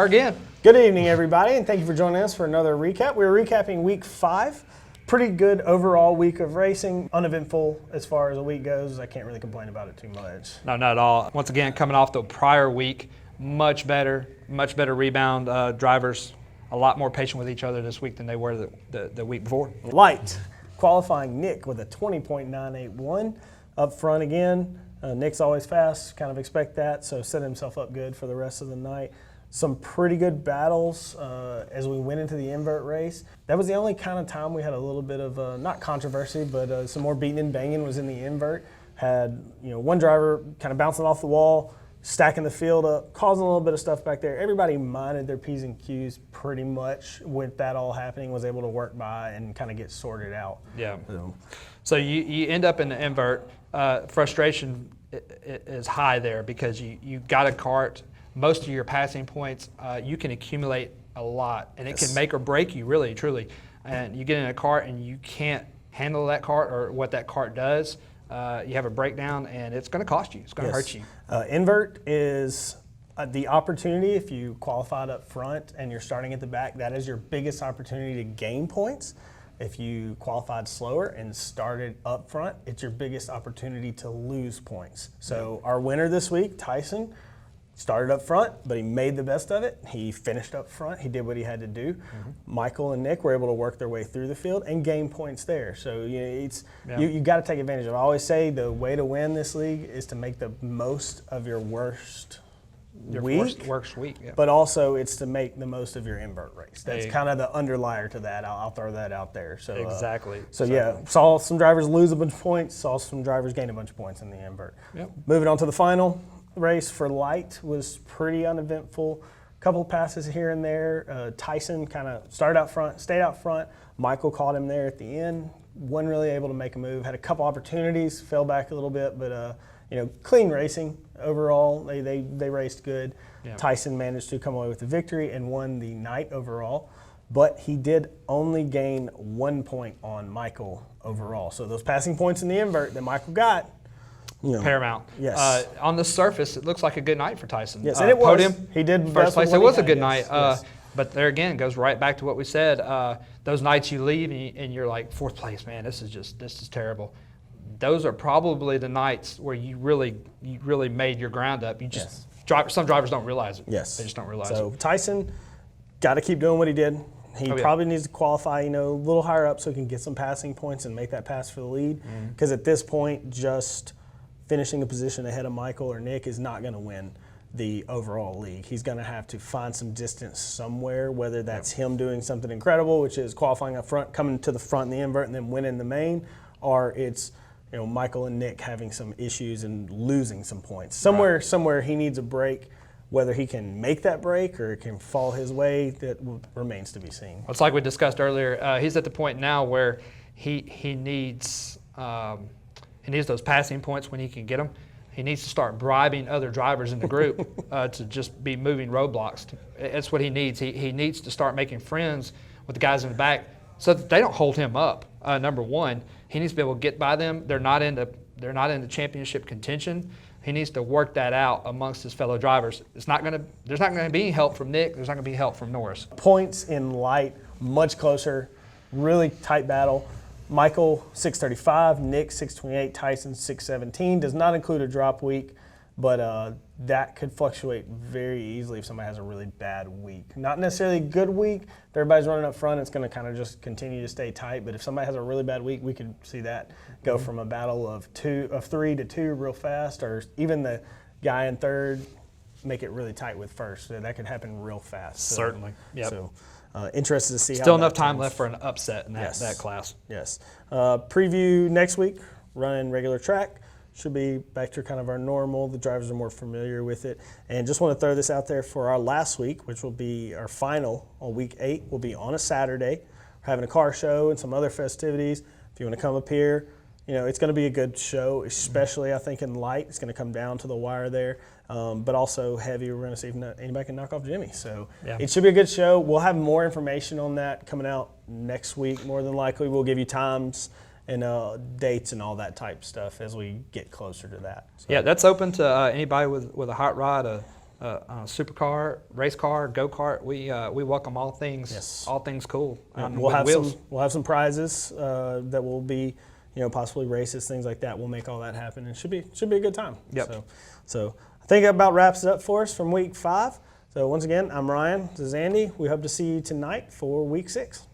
are again. Good evening, everybody, and thank you for joining us for another recap. We're recapping week 5. Pretty good overall week of racing. Uneventful as far as a week goes. I can't really complain about it too much. No, not at all. Once again, coming off the prior week, much better rebound. Drivers a lot more patient with each other this week than they were the week before. Light qualifying Nick with a 20.981 up front again. Nick's always fast, kind of expect that, so set himself up good for the rest of the night. Some pretty good battles as we went into the invert race. That was the only kind of time we had a little bit of, not controversy, but some more beating and banging was in the invert. Had one driver kind of bouncing off the wall, stacking the field up, causing a little bit of stuff back there. Everybody minded their P's and Q's pretty much with that all happening, was able to work by and kind of get sorted out. Yeah. So you end up in the invert. Frustration is high there because you got a kart. Most of your passing points, you can accumulate a lot, and it can make or break you, really, truly. And you get in a cart and you can't handle that cart or what that cart does. You have a breakdown, and it's going to cost you. It's going to hurt you. Invert is the opportunity. If you qualified up front and you're starting at the back, that is your biggest opportunity to gain points. If you qualified slower and started up front, it's your biggest opportunity to lose points. So our winner this week, Tyson, started up front, but he made the best of it. He finished up front. He did what he had to do. Michael and Nick were able to work their way through the field and gain points there. So you got to take advantage of it. I always say the way to win this league is to make the most of your worst week, but also it's to make the most of your invert race. That's kind of the underlier to that. I'll throw that out there. So exactly. Yeah, saw some drivers lose a bunch of points, saw some drivers gain a bunch of points in the invert. Moving on to the final race for Light was pretty uneventful. Couple passes here and there. Tyson kind of started out front, stayed out front. Michael caught him there at the end. Wasn't really able to make a move. Had a couple opportunities, fell back a little bit, but clean racing overall. They raced good. Tyson managed to come away with the victory and won the night overall, but he did only gain 1 point on Michael overall. So those passing points in the invert that Michael got, paramount. Yes. On the surface, it looks like a good night for Tyson. Yes, and it was. Podium, he did first place. It was a good night. Yes. But there again, goes right back to what we said. Those nights you leave and you're like, 4th place, man, this is terrible. Those are probably the nights where you really made your ground up. You just some drivers don't realize it. Yes. They just don't realize it. So Tyson got to keep doing what he did. He probably needs to qualify, a little higher up so he can get some passing points and make that pass for the lead. Because at this point, just finishing a position ahead of Michael or Nick is not going to win the overall league. He's going to have to find some distance somewhere, whether that's him doing something incredible, which is qualifying up front, coming to the front in the invert, and then winning the main, or it's Michael and Nick having some issues and losing some points. Somewhere he needs a break. Whether he can make that break or it can fall his way, that remains to be seen. It's like we discussed earlier. He's at the point now where he needs those passing points when he can get them. He needs to start bribing other drivers in the group to just be moving roadblocks. That's what he needs. He needs to start making friends with the guys in the back so that they don't hold him up. Number one, he needs to be able to get by them. They're not in the championship contention. He needs to work that out amongst his fellow drivers. There's not going to be help from Nick. There's not going to be help from Norris. Points in Light, much closer, really tight battle. Michael 635, Nick 628, Tyson 617. Does not include a drop week, but that could fluctuate very easily if somebody has a really bad week. Not necessarily a good week. If everybody's running up front, it's going to kind of just continue to stay tight. But if somebody has a really bad week, we could see that go from a battle of 3 to 2 real fast, or even the guy in third make it really tight with first. So that could happen real fast. Certainly. Yep. So interested to see Still how enough time left for an upset in that class. Yes. Preview next week, running regular track. Should be back to kind of our normal. The drivers are more familiar with it. And just want to throw this out there for our last week, which will be our final on week 8, will be on a Saturday. We're having a car show and some other festivities. If you want to come up here, it's going to be a good show, especially I think in Light. It's going to come down to the wire there. But also heavy. We're going to see if anybody can knock off Jimmy. So it should be a good show. We'll have more information on that coming out next week, more than likely. We'll give you times and dates and all that type stuff as we get closer to that. So. Yeah, that's open to anybody with a hot rod, a supercar, race car, go kart. We welcome all things, Yes. all things cool. We'll have some prizes that will be, possibly races, things like that. We'll make all that happen, and should be a good time. Yep. So I think that about wraps it up for us from week 5. So once again, I'm Ryan. This is Andy. We hope to see you tonight for week 6.